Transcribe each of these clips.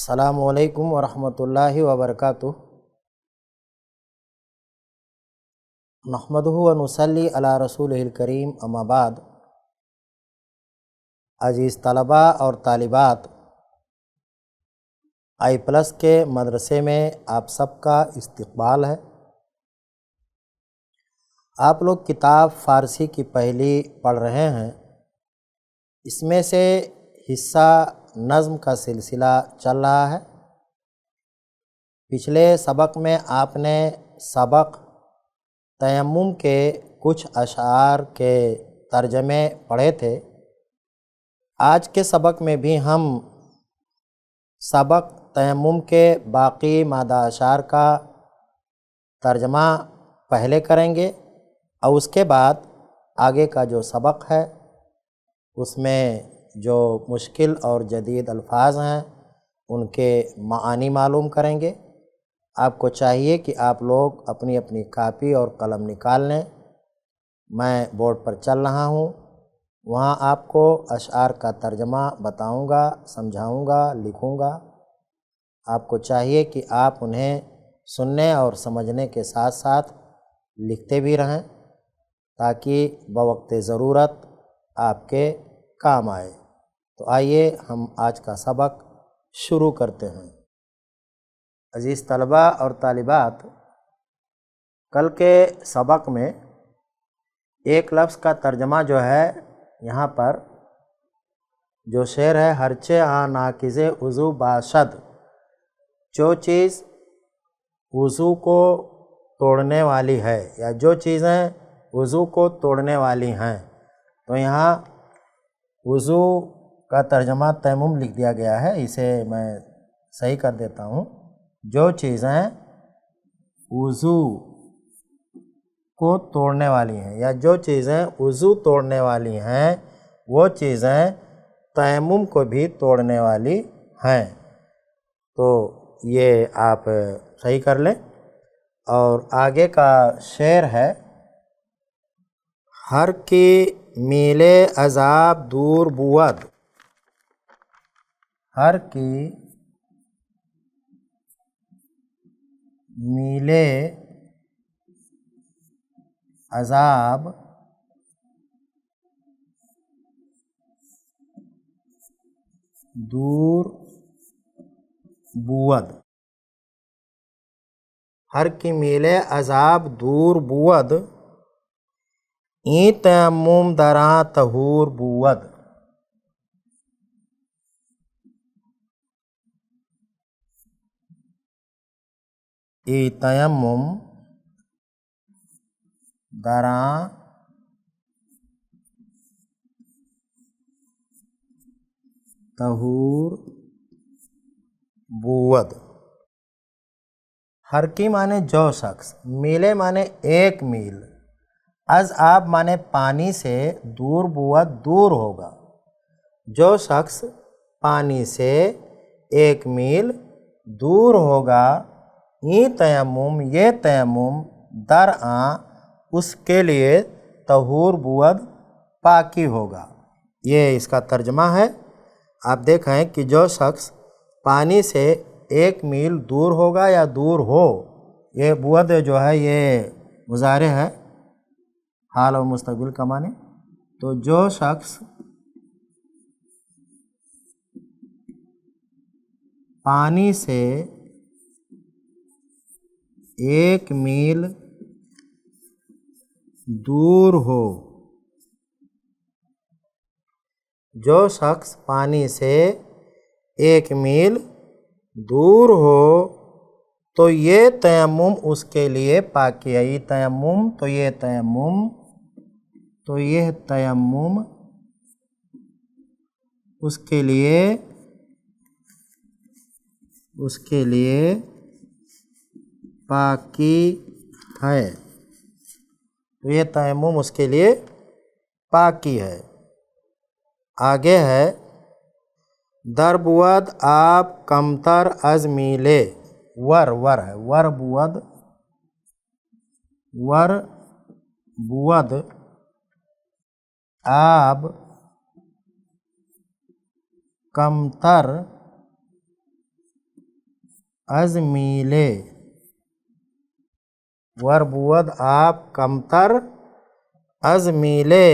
السلام علیکم ورحمۃ اللہ وبرکاتہ۔ نحمدہ ونصلی علی رسولہ الکریم، اما بعد۔ عزیز طلباء اور طالبات، I+ کے مدرسے میں آپ سب کا استقبال ہے۔ آپ لوگ کتاب فارسی کی پہلی پڑھ رہے ہیں۔ اس میں سے حصہ نظم کا سلسلہ چل رہا ہے۔ پچھلے سبق میں آپ نے سبق تیمم کے کچھ اشعار کے ترجمے پڑھے تھے۔ آج کے سبق میں بھی ہم سبق تیمم کے باقی مادہ اشعار کا ترجمہ پہلے کریں گے اور اس کے بعد آگے کا جو سبق ہے اس میں جو مشکل اور جدید الفاظ ہیں ان کے معانی معلوم کریں گے۔ آپ کو چاہیے کہ آپ لوگ اپنی اپنی کاپی اور قلم نکال لیں۔ میں بورڈ پر چل رہا ہوں، وہاں آپ کو اشعار کا ترجمہ بتاؤں گا، سمجھاؤں گا، لکھوں گا۔ آپ کو چاہیے کہ آپ انہیں سننے اور سمجھنے کے ساتھ ساتھ لکھتے بھی رہیں تاکہ بوقت ضرورت آپ کے کام آئے۔ تو آئیے ہم آج کا سبق شروع کرتے ہیں۔ عزیز طلباء اور طالبات، کل کے سبق میں ایک لفظ کا ترجمہ جو ہے یہاں پر جو شعر ہے، ہرچے ناقض وضو باشد، جو چیز وضو کو توڑنے والی ہے یا جو چیزیں وضو کو توڑنے والی ہیں، تو یہاں وضو کا ترجمہ تیمم لکھ دیا گیا ہے، اسے میں صحیح کر دیتا ہوں۔ جو چیزیں وضو کو توڑنے والی ہیں یا جو چیزیں وضو توڑنے والی ہیں وہ چیزیں تیمم کو بھی توڑنے والی ہیں۔ تو یہ آپ صحیح کر لیں۔ اور آگے کا شعر ہے، ہر کی میلے عذاب دور بود، ہر کی میلے عذاب دور بود، ہر کی میلے عذاب دور بود، این تیمم دراں طہور بود۔ ای تیمم دراں طہور بود۔ ہر کی معنی جو شخص، میلے معنی ایک میل، از آب معنی پانی سے، دور بود دور ہوگا، جو شخص پانی سے ایک میل دور ہوگا، این تیمم یہ تیمم درآں اس کے لیے طہور بود پاکی ہوگا۔ یہ اس کا ترجمہ ہے۔ آپ دیکھیں کہ جو شخص پانی سے ایک میل دور ہوگا یا دور ہو، یہ بود جو ہے یہ مضارع ہے، حال اور مستقبل کا معنی۔ تو جو شخص پانی سے ایک میل دور ہو، جو شخص پانی سے ایک میل دور ہو تو یہ تیمم اس کے لیے پاکی ہے۔ تیمم تو یہ تیمم تو یہ تیمم اس کے لیے پاکی ہے، تو یہ تیمم اس کے لیے پاکی ہے۔ آگے ہے، در بود آب کمتر از میلے، ور ہے، ور بود آب کمتر از میلے ور بود آپ کمتر از میلے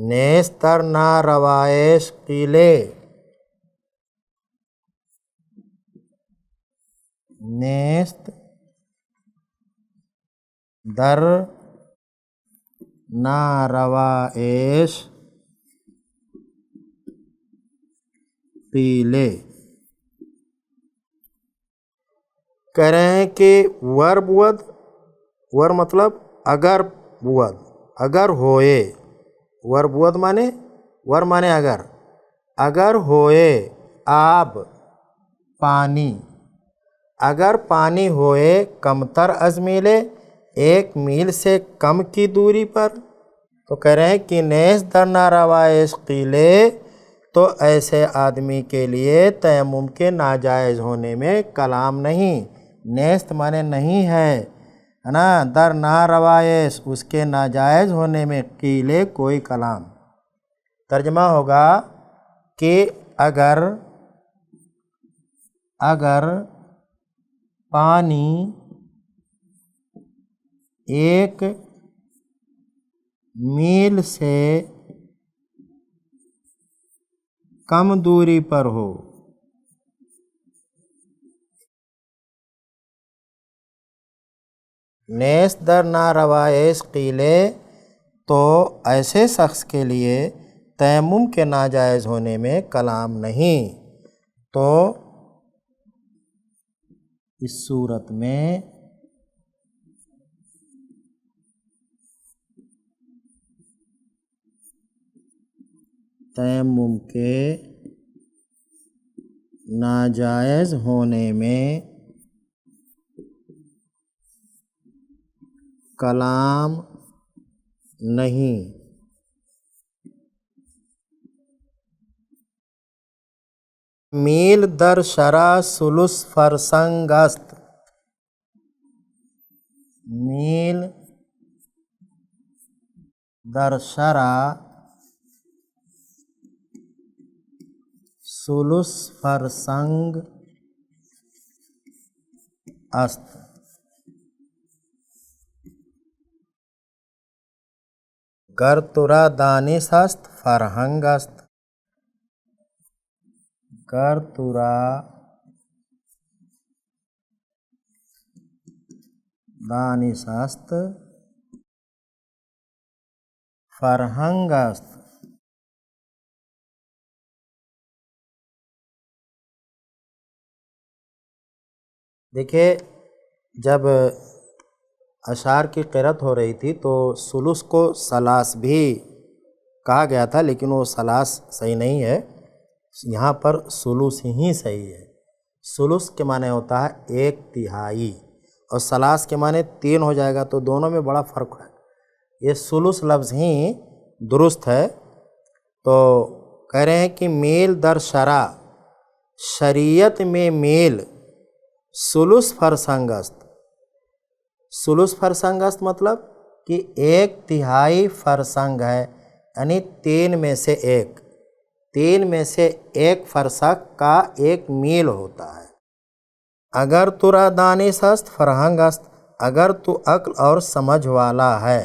نیستر نا روایش قیلے نیست در نا روایش قیلے کہہ رہے ہیں کہ ور بود، ور مطلب اگر بود، اگر ہوئے، ور بود مانے ور مانے اگر، اگر ہوئے آب پانی، اگر پانی ہوئے کمتر از میلے ایک میل سے کم کی دوری پر، تو کہہ رہے ہیں کہ نیز در ناروایش قیلے، تو ایسے آدمی کے لیے تیمم کے ناجائز ہونے میں کلام نہیں، نیست مانے نہیں ہے نا، در ناروایش اس کے ناجائز ہونے میں قیلے کوئی کلام۔ ترجمہ ہوگا کہ اگر پانی ایک میل سے کم دوری پر ہو نیست در ناروایش قیلے، تو ایسے شخص کے لیے تیمم کے ناجائز ہونے میں کلام نہیں۔ تو اس صورت میں تیمم کے ناجائز ہونے میں کلام نہیں۔ میل در شرح ثلث فرسنگ است، میل در شرح ثلث فرسنگ است، گر ترا دانش است فرهنگ است، گر ترا دانش است فرهنگ است۔ دیکھیے جب اشعار کی قرأت ہو رہی تھی تو ثلث کو ثلاث بھی کہا گیا تھا، لیکن وہ ثلاث صحیح نہیں ہے، یہاں پر ثلث ہی صحیح ہے۔ ثلث کے معنی ہوتا ہے ایک تہائی، اور ثلاث کے معنی تین ہو جائے گا، تو دونوں میں بڑا فرق ہے۔ یہ ثلث لفظ ہی درست ہے۔ تو کہہ رہے ہیں کہ میل در شرع، شریعت میں میل ثلث فرسنگ است، ثلث فرسنگ است مطلب کہ ایک تہائی فرسنگ ہے، یعنی تین میں سے ایک، تین میں سے ایک فرسخ کا ایک میل ہوتا ہے۔ اگر ترا دانش است فرهنگ است، اگر تو عقل اور سمجھ والا ہے،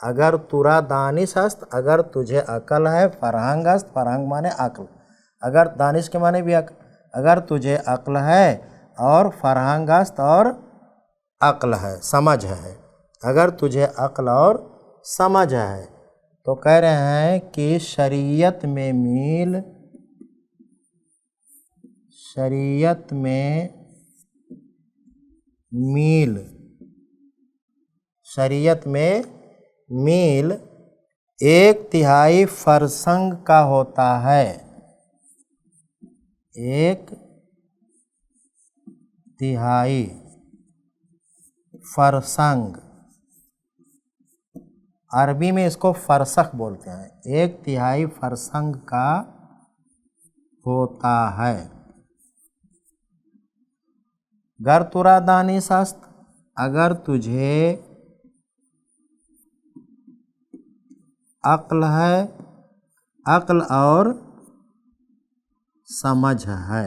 اگر ترا دانش است اگر تجھے عقل ہے، فرهنگ است فرهنگ مانے عقل، اگر دانش کے معنی بھی عقل، اگر تجھے عقل ہے، اور فرهنگ است اور عقل ہے، سمجھ ہے، اگر تجھے عقل اور سمجھ ہے، تو کہہ رہے ہیں کہ شریعت میں میل، شریعت میں میل، شریعت میں میل ایک تہائی فرسنگ کا ہوتا ہے، ایک تہائی فرسنگ، عربی میں اس کو فرسخ بولتے ہیں، ایک تہائی فرسنگ کا ہوتا ہے۔ گر ترا دانش است، اگر تجھے عقل ہے، عقل اور سمجھ ہے،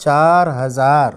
4000।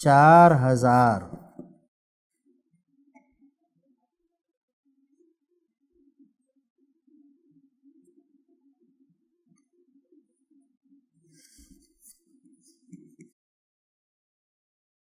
4000।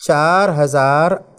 4000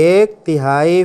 1/3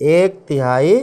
1/3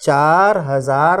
4000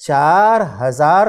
4000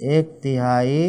1/3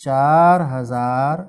4000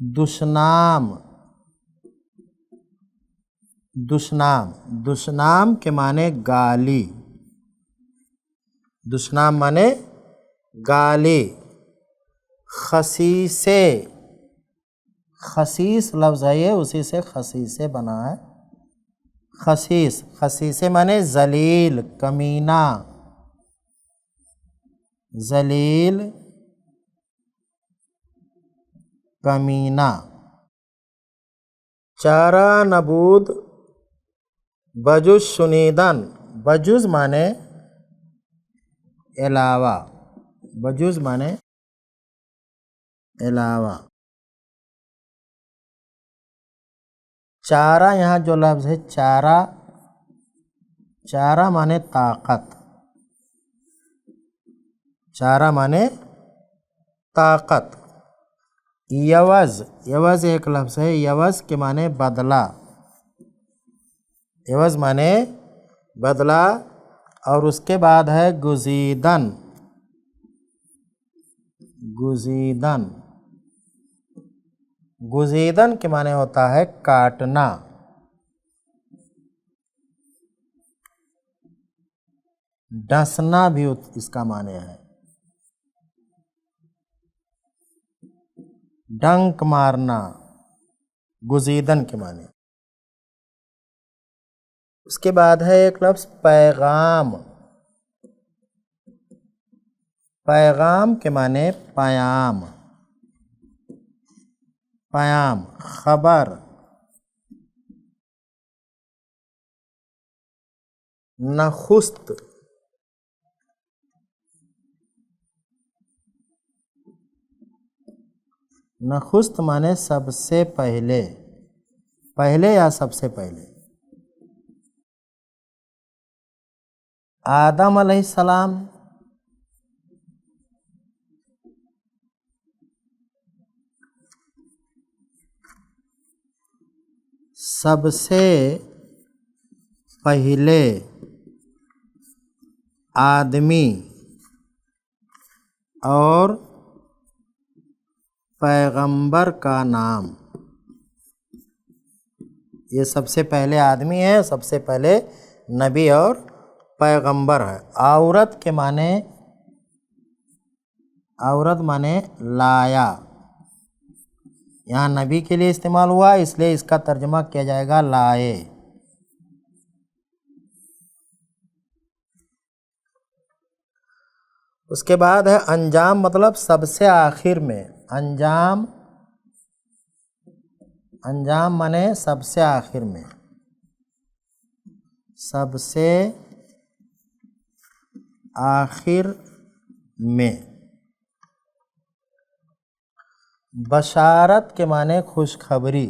دشنام، دشنام، دشنام کے معنی گالی، دشنام معنی گالی۔ خسیسے، خسیس لفظ ہے یہ، اسی سے خسیسے بنا ہے۔ خسیس، خسیسے معنی ذلیل، کمینہ، ذلیل، کمینہ۔ چارہ نبود بجز شنیدن، بجز معنی علاوہ، بجز معنی علاوہ۔ چارہ، یہاں جو لفظ ہے چارہ، چارہ معنی طاقت، چارہ معنی طاقت۔ یوز، یوز ایک لفظ ہے، یوز کے معنی بدلہ، یوز معنی بدلہ۔ اور اس کے بعد ہے گزیدن، گزیدن، گزیدن کے معنی ہوتا ہے کاٹنا۔ ڈسنا بھی اس کا معنی ہے، ڈنک مارنا، گزیدن کے معنی۔ اس کے بعد ہے ایک لفظ پیغام، پیغام کے معنی پیام، پیام، خبر۔ نخست، نخست معنی سب سے پہلے، پہلے یا سب سے پہلے۔ آدم علیہ السلام، سب سے پہلے آدمی اور پیغمبر کا نام، یہ سب سے پہلے آدمی ہے، سب سے پہلے نبی اور پیغمبر ہے۔ عورت کے معنی، عورت معنی لایا، یہاں نبی کے لیے استعمال ہوا اس لیے اس کا ترجمہ کیا جائے گا لائے۔ اس کے بعد ہے انجام، مطلب سب سے آخر میں، انجام، انجام معنی سب سے آخر میں، سب سے آخر میں۔ بشارت کے معنی خوشخبری،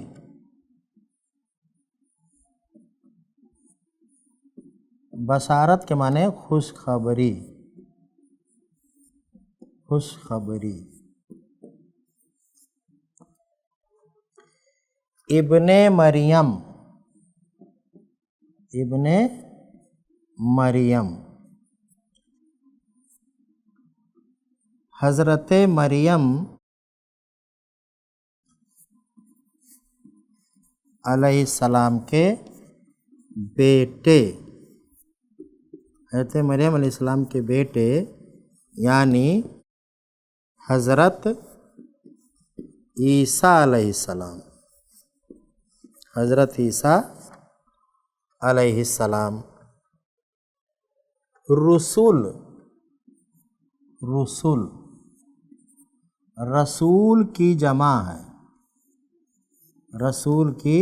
بشارت کے معنی خوشخبری، خوشخبری۔ ابن مریم، ابن مریم، حضرت مریم علیہ السلام کے بیٹے، حضرت مریم علیہ السلام کے بیٹے یعنی حضرت عیسیٰ علیہ السلام، حضرت عیسیٰ علیہ السلام۔ رسول، رسول، رسول کی جمع ہے، رسول کی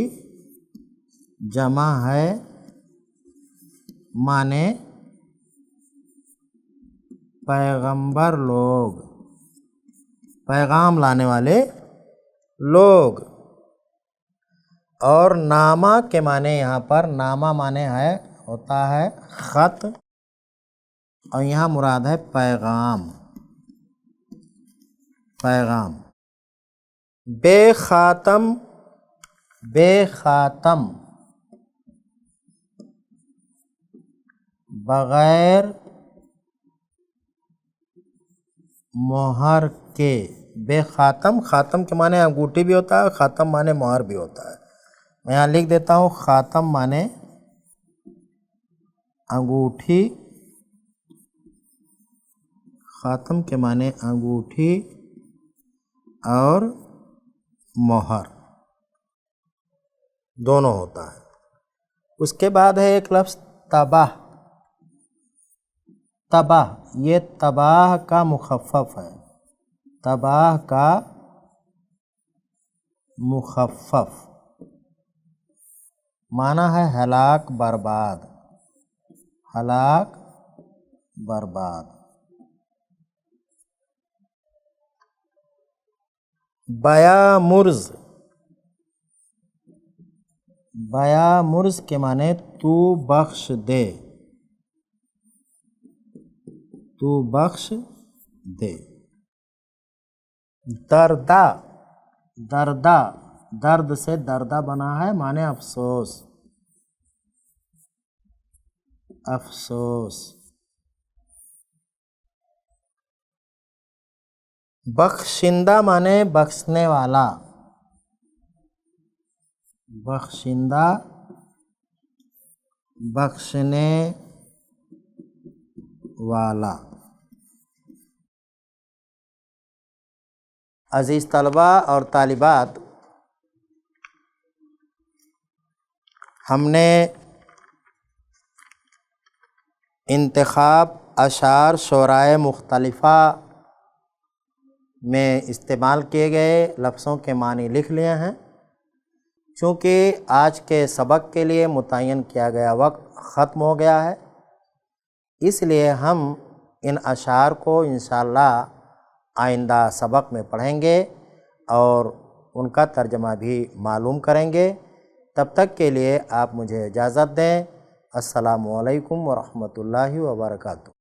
جمع ہے، معنی پیغمبر لوگ، پیغام لانے والے لوگ۔ اور نامہ کے معنی یہاں پر، نامہ معنی ہے ہوتا ہے خط، اور یہاں مراد ہے پیغام، پیغام۔ بے خاتم، بے خاتم، بغیر مہر کے، بے خاتم، خاتم کے معنی انگوٹھی بھی ہوتا ہے، خاتم معنی مہر بھی ہوتا ہے۔ میں یہاں لکھ دیتا ہوں، خاتم معنی انگوٹھی، خاتم کے معنی انگوٹھی اور مہر دونوں ہوتا ہے۔ اس کے بعد ہے ایک لفظ تباہ۔ تباہ، یہ تباہ کا مخفف ہے، تباہ کا مخفف، معنی ہے ہلاک برباد، ہلاک برباد۔ بیامرز، بیامرز کے معنی تو بخش دے، تو بخش دے۔ دردہ، دردہ، درد سے دردہ بنا ہے، معنی افسوس، افسوس۔ بخشندہ معنی بخشنے والا، بخشندہ، بخشنے والا۔ عزیز طلباء اور طالبات، ہم نے انتخاب اشعار شعراء مختلفہ میں استعمال کیے گئے لفظوں کے معنی لکھ لیے ہیں۔ چونکہ آج کے سبق کے لیے متعین کیا گیا وقت ختم ہو گیا ہے، اس لیے ہم ان اشعار کو انشاءاللہ آئندہ سبق میں پڑھیں گے اور ان کا ترجمہ بھی معلوم کریں گے۔ تب تک کے لیے آپ مجھے اجازت دیں۔ السلام علیکم ورحمۃ اللہ وبرکاتہ۔